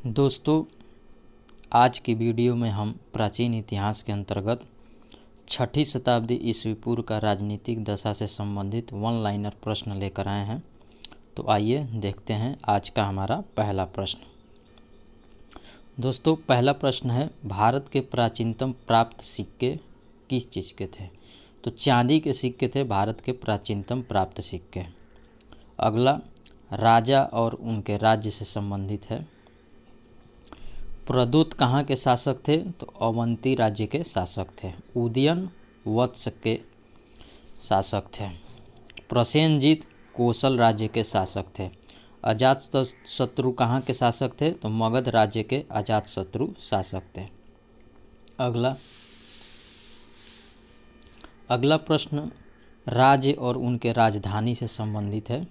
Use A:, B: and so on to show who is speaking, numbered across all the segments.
A: दोस्तों, आज की वीडियो में हम प्राचीन इतिहास के अंतर्गत 6ठी शताब्दी ईस्वी पूर्व का राजनीतिक दशा से संबंधित वन लाइनर प्रश्न लेकर आए हैं। तो आइए देखते हैं आज का हमारा पहला प्रश्न। दोस्तों, पहला प्रश्न है, भारत के प्राचीनतम प्राप्त सिक्के किस चीज़ के थे? तो चांदी के सिक्के थे भारत के प्राचीनतम प्राप्त सिक्के। अगला, राजा और उनके राज्य से संबंधित है। प्रदूत कहाँ के शासक थे? तो अवंती राज्य के शासक थे। उदयन वत्स के शासक थे। प्रसेनजीत कौशल राज्य के शासक थे। अजातशत्रु कहाँ के शासक थे? तो मगध राज्य के अजातशत्रु शासक थे। अगला प्रश्न राज्य और उनके राजधानी से संबंधित है।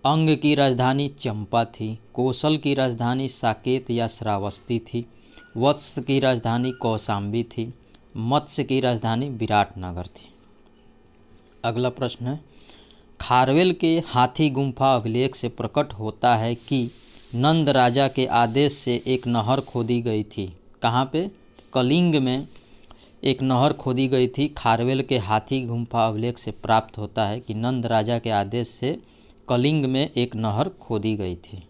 A: अंग की राजधानी चंपा थी। कौशल की राजधानी साकेत या श्रावस्ती थी। वत्स की राजधानी कौशाम्बी थी। मत्स्य की राजधानी विराटनगर थी। अगला प्रश्न है, खारवेल के हाथी गुम्फा अभिलेख से प्रकट होता है कि नंद राजा के आदेश से एक नहर खोदी गई थी। कहाँ पे? कलिंग में एक नहर खोदी गई थी। खारवेल के हाथी गुम्फा अभिलेख से प्राप्त होता है कि नंद राजा के आदेश से कलिंग में एक नहर खोदी गई थी।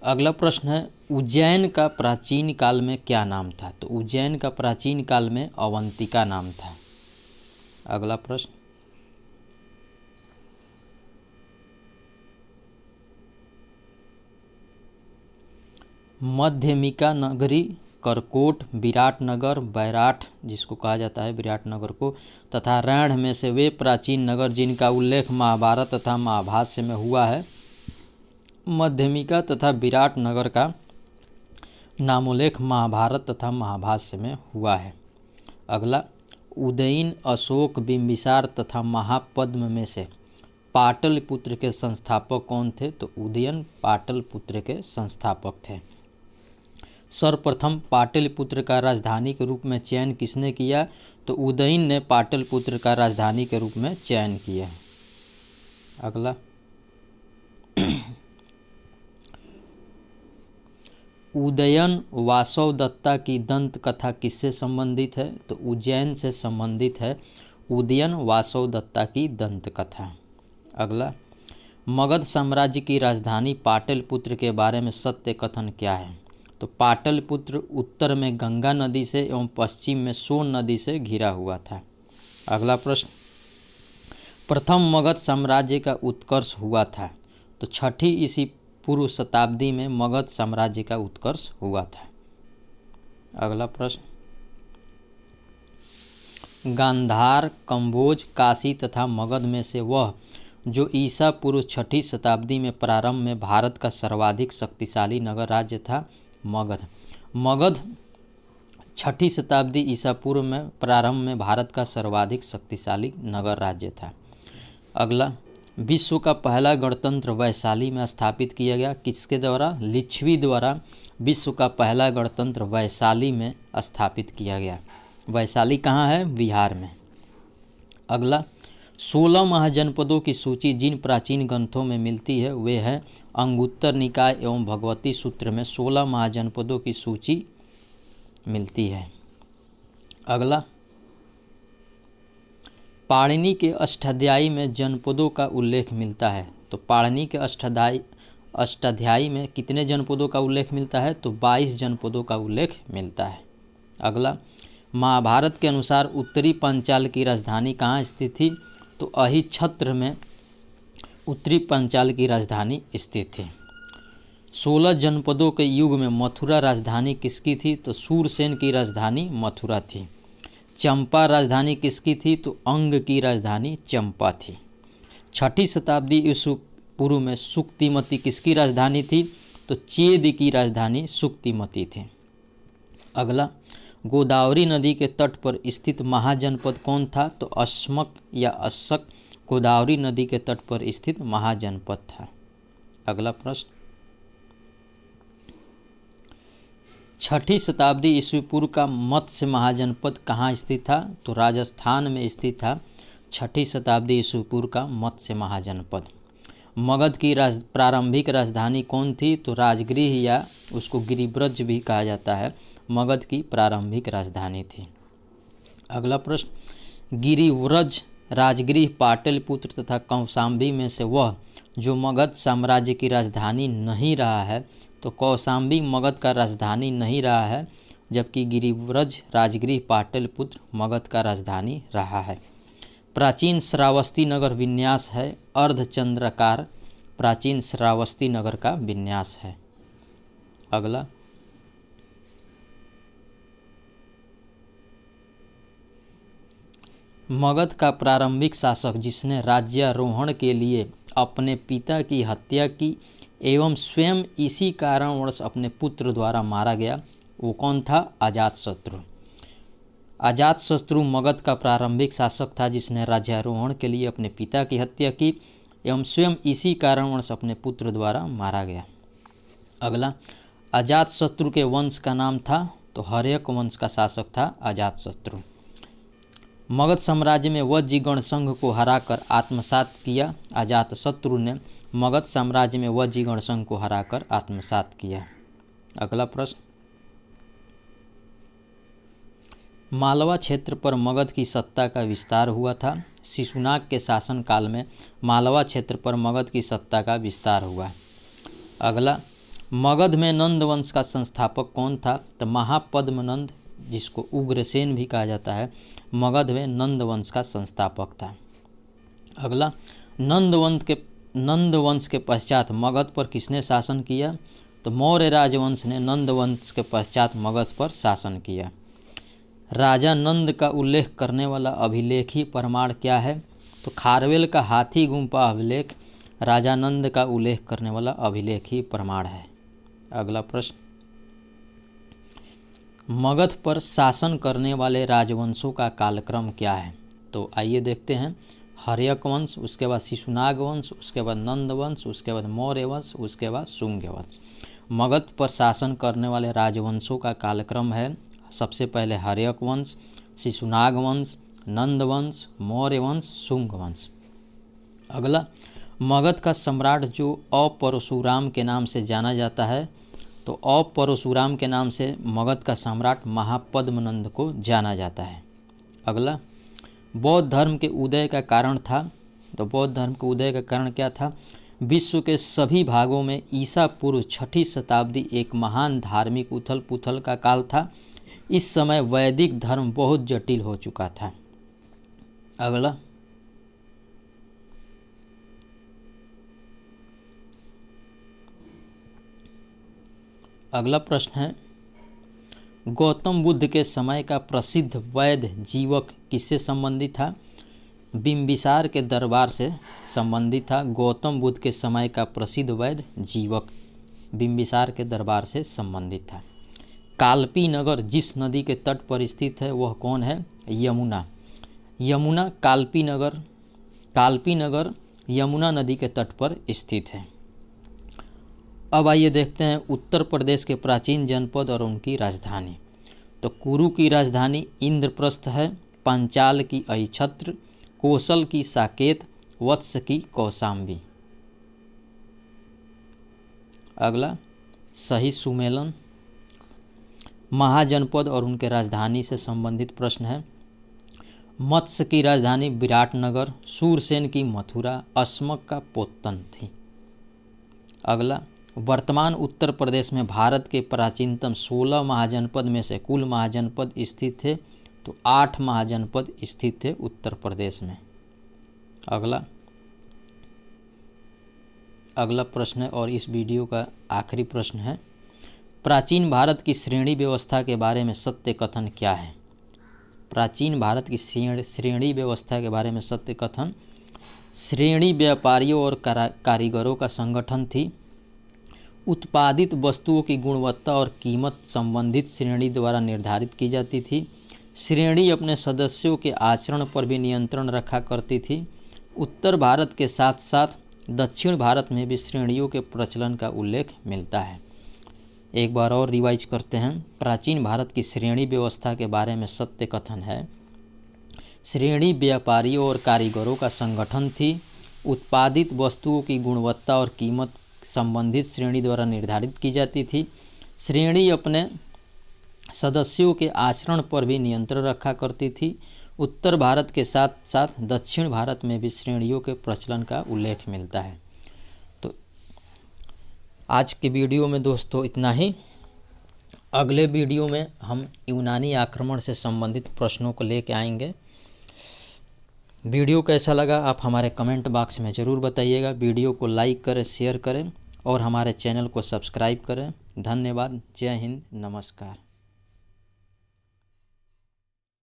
A: अगला प्रश्न है, उज्जैन का प्राचीन काल में क्या नाम था? तो उज्जैन का प्राचीन काल में अवंतिका नाम था। अगला प्रश्न, मध्यमिका नगरी करकोट, विराटनगर, बैराठ जिसको कहा जाता है विराटनगर को, तथा रैण में से वे प्राचीन नगर जिनका उल्लेख महाभारत तथा महाभाष्य में हुआ है। मध्यमिका तथा विराटनगर का नामोल्लेख महाभारत तथा महाभाष्य में हुआ है। अगला, उदयन, अशोक, बिंबिसार तथा महापद्म में से पाटलिपुत्र के संस्थापक कौन थे? तो उदयन पाटलिपुत्र के संस्थापक थे। सर्वप्रथम पाटलिपुत्र का राजधानी के रूप में चयन किसने किया? तो उदयन ने पाटलिपुत्र का राजधानी के रूप में चयन किया। अगला, उदयन वासवदत्ता की दंत कथा किससे संबंधित है? तो उज्जैन से संबंधित है उदयन वासवदत्ता की दंत कथा। अगला, मगध साम्राज्य की राजधानी पाटलिपुत्र के बारे में सत्य कथन क्या है? तो पाटलिपुत्र उत्तर में गंगा नदी से एवं पश्चिम में सोन नदी से घिरा हुआ था। अगला प्रश्न, प्रथम मगध साम्राज्य का उत्कर्ष हुआ था? तो 6ठी ईस्वी पूर्व शताब्दी में मगध साम्राज्य का उत्कर्ष हुआ था। अगला प्रश्न, गांधार, कंबोज, काशी तथा मगध में से वह जो ईसा पूर्व 6ठी शताब्दी में प्रारंभ में भारत का सर्वाधिक शक्तिशाली नगर राज्य था? मगध 6ठी शताब्दी ईसा पूर्व में प्रारंभ में भारत का सर्वाधिक शक्तिशाली नगर राज्य था। अगला, विश्व का पहला गणतंत्र वैशाली में स्थापित किया गया। किसके द्वारा? लिच्छवी द्वारा विश्व का पहला गणतंत्र वैशाली में स्थापित किया गया। वैशाली कहाँ है? बिहार में। अगला, 16 महाजनपदों की सूची जिन प्राचीन ग्रंथों में मिलती है वे है अंगुत्तर निकाय एवं भगवती सूत्र में 16 महाजनपदों की सूची मिलती है। अगला, पाणिनि के अष्टाध्यायी में जनपदों का उल्लेख मिलता है। तो पाणिनि के अष्टाध्यायी में कितने जनपदों का उल्लेख मिलता है? तो 22 जनपदों का उल्लेख मिलता है। अगला, महाभारत के अनुसार उत्तरी पांचाल की राजधानी कहाँ स्थित थी? तो अहिच्छत्र में उत्तरी पांचाल की राजधानी स्थित थी। 16 जनपदों के युग में मथुरा राजधानी किसकी थी? तो सूरसेन की राजधानी मथुरा थी। चंपा राजधानी किसकी थी? तो अंग की राजधानी चंपा थी। 6ठी शताब्दी ईस्वी पूर्व में सुक्तिमती किसकी राजधानी थी? तो चेद की राजधानी सुक्तिमती थी। अगला, गोदावरी नदी के तट पर स्थित महाजनपद कौन था? तो अस्मक या अस्सक गोदावरी नदी के तट पर स्थित महाजनपद था। अगला प्रश्न, 6ठी शताब्दी ईस्वी पूर्व का मत्स्य महाजनपद कहाँ स्थित था? तो राजस्थान में स्थित था 6ठी शताब्दी ईस्वी पूर्व का मत्स्य महाजनपद। मगध की प्रारंभिक राजधानी कौन थी? तो राजगृह या उसको गिरिब्रज भी कहा जाता है, मगध की प्रारंभिक राजधानी थी। अगला प्रश्न, गिरिव्रज, राजगृह, पाटलिपुत्र तथा कौशाम्बी में से वह जो मगध साम्राज्य की राजधानी नहीं रहा है। तो कौशाम्बी मगध का राजधानी नहीं रहा है, जबकि गिरिव्रज, राजगृह, पाटलिपुत्र मगध का राजधानी रहा है। प्राचीन श्रावस्ती नगर विन्यास है अर्धचंद्राकार, प्राचीन श्रावस्ती नगर का विन्यास है। अगला, मगध का प्रारंभिक शासक जिसने राज्यारोहण के लिए अपने पिता की हत्या की एवं स्वयं इसी कारणवश अपने पुत्र द्वारा मारा गया, वो कौन था? अजातशत्रु। अजातशत्रु मगध का प्रारंभिक शासक था जिसने राज्यारोहण के लिए अपने पिता की हत्या की एवं स्वयं इसी कारणवश अपने पुत्र द्वारा मारा गया। अगला, अजातशत्रु के वंश का नाम था? तो हर्यक वंश का शासक था अजातशत्रु। मगध साम्राज्य में वज्जीगण संघ को हराकर आत्मसात किया। अजातशत्रु ने मगध साम्राज्य में वज्जीगण संघ को हराकर आत्मसात किया। अगला प्रश्न, मालवा क्षेत्र पर मगध की सत्ता का विस्तार हुआ था। शिशुनाग के शासनकाल में मालवा क्षेत्र पर मगध की सत्ता का विस्तार हुआ। अगला, मगध में नंद वंश का संस्थापक कौन था? तो महापद्मनंद, जिसको उग्रसेन भी कहा जाता है, मगध में नंद वंश का संस्थापक था। अगला, नंद वंश के पश्चात मगध पर किसने शासन किया? तो मौर्य राजवंश ने नंद वंश के पश्चात मगध पर शासन किया। राजा नंद का उल्लेख करने वाला अभिलेखी प्रमाण क्या है? तो खारवेल का हाथी गुम्फा अभिलेख राजा नंद का उल्लेख करने वाला अभिलेखी प्रमाण है। अगला प्रश्न, मगध पर शासन करने वाले राजवंशों का कालक्रम क्या है? तो आइए देखते हैं। हर्यक वंश, उसके बाद शिशुनाग वंश, उसके बाद नंद वंश, उसके बाद मौर्य वंश, उसके बाद शुंग वंश। मगध पर शासन करने वाले राजवंशों का कालक्रम है, सबसे पहले हर्यक वंश, शिशुनाग वंश, नंद वंश, मौर्य वंश, शुंग वंश। अगला, मगध का सम्राट जो अपरशुराम के नाम से जाना जाता है, तो अपरशुराम के नाम से मगध का सम्राट महापद्मनंद को जाना जाता है। अगला, बौद्ध धर्म के उदय का कारण था। तो बौद्ध धर्म के उदय का कारण क्या था? विश्व के सभी भागों में ईसा पूर्व 6ठी शताब्दी एक महान धार्मिक उथल पुथल का काल था। इस समय वैदिक धर्म बहुत जटिल हो चुका था। अगला, अगला प्रश्न है, गौतम बुद्ध के समय का प्रसिद्ध वैद्य जीवक किससे संबंधित था? बिंबिसार के दरबार से संबंधित था। गौतम बुद्ध के समय का प्रसिद्ध वैद्य जीवक बिंबिसार के दरबार से संबंधित था। कालपी नगर जिस नदी के तट पर स्थित है वह कौन है? यमुना। यमुना कालपी नगर यमुना नदी के तट पर स्थित है। अब आइए देखते हैं उत्तर प्रदेश के प्राचीन जनपद और उनकी राजधानी। तो कुरु की राजधानी इंद्रप्रस्थ है, पांचाल की अहिछत्र, कोसल की साकेत, वत्स की कौशाम्बी। अगला, सही सुमेलन। महाजनपद और उनके राजधानी से संबंधित प्रश्न है। मत्स्य की राजधानी विराटनगर, शूरसेन की मथुरा, अस्मक का पोतन थी। अगला, वर्तमान उत्तर प्रदेश में भारत के प्राचीनतम 16 महाजनपद में से कुल महाजनपद स्थित थे, तो 8 महाजनपद स्थित थे उत्तर प्रदेश में। अगला प्रश्न है और इस वीडियो का आखिरी प्रश्न है, प्राचीन भारत की श्रेणी व्यवस्था के बारे में सत्य कथन क्या है? प्राचीन भारत की श्रेणी व्यवस्था के बारे में सत्य कथन, श्रेणी व्यापारियों और कारीगरों का संगठन थी। उत्पादित वस्तुओं की गुणवत्ता और कीमत संबंधित श्रेणी द्वारा निर्धारित की जाती थी। श्रेणी अपने सदस्यों के आचरण पर भी नियंत्रण रखा करती थी। उत्तर भारत के साथ साथ दक्षिण भारत में भी श्रेणियों के प्रचलन का उल्लेख मिलता है। एक बार और रिवाइज करते हैं। प्राचीन भारत की श्रेणी व्यवस्था के बारे में सत्य कथन है, श्रेणी व्यापारियों और कारीगरों का संगठन थी। उत्पादित वस्तुओं की गुणवत्ता और कीमत संबंधित श्रेणी द्वारा निर्धारित की जाती थी। श्रेणी अपने सदस्यों के आचरण पर भी नियंत्रण रखा करती थी। उत्तर भारत के साथ साथ दक्षिण भारत में भी श्रेणियों के प्रचलन का उल्लेख मिलता है। तो आज के वीडियो में दोस्तों इतना ही। अगले वीडियो में हम यूनानी आक्रमण से संबंधित प्रश्नों को लेकर आएंगे। वीडियो कैसा लगा आप हमारे कमेंट बॉक्स में ज़रूर बताइएगा। वीडियो को लाइक करें, शेयर करें और हमारे चैनल को सब्सक्राइब करें। धन्यवाद। जय हिंद, नमस्कार।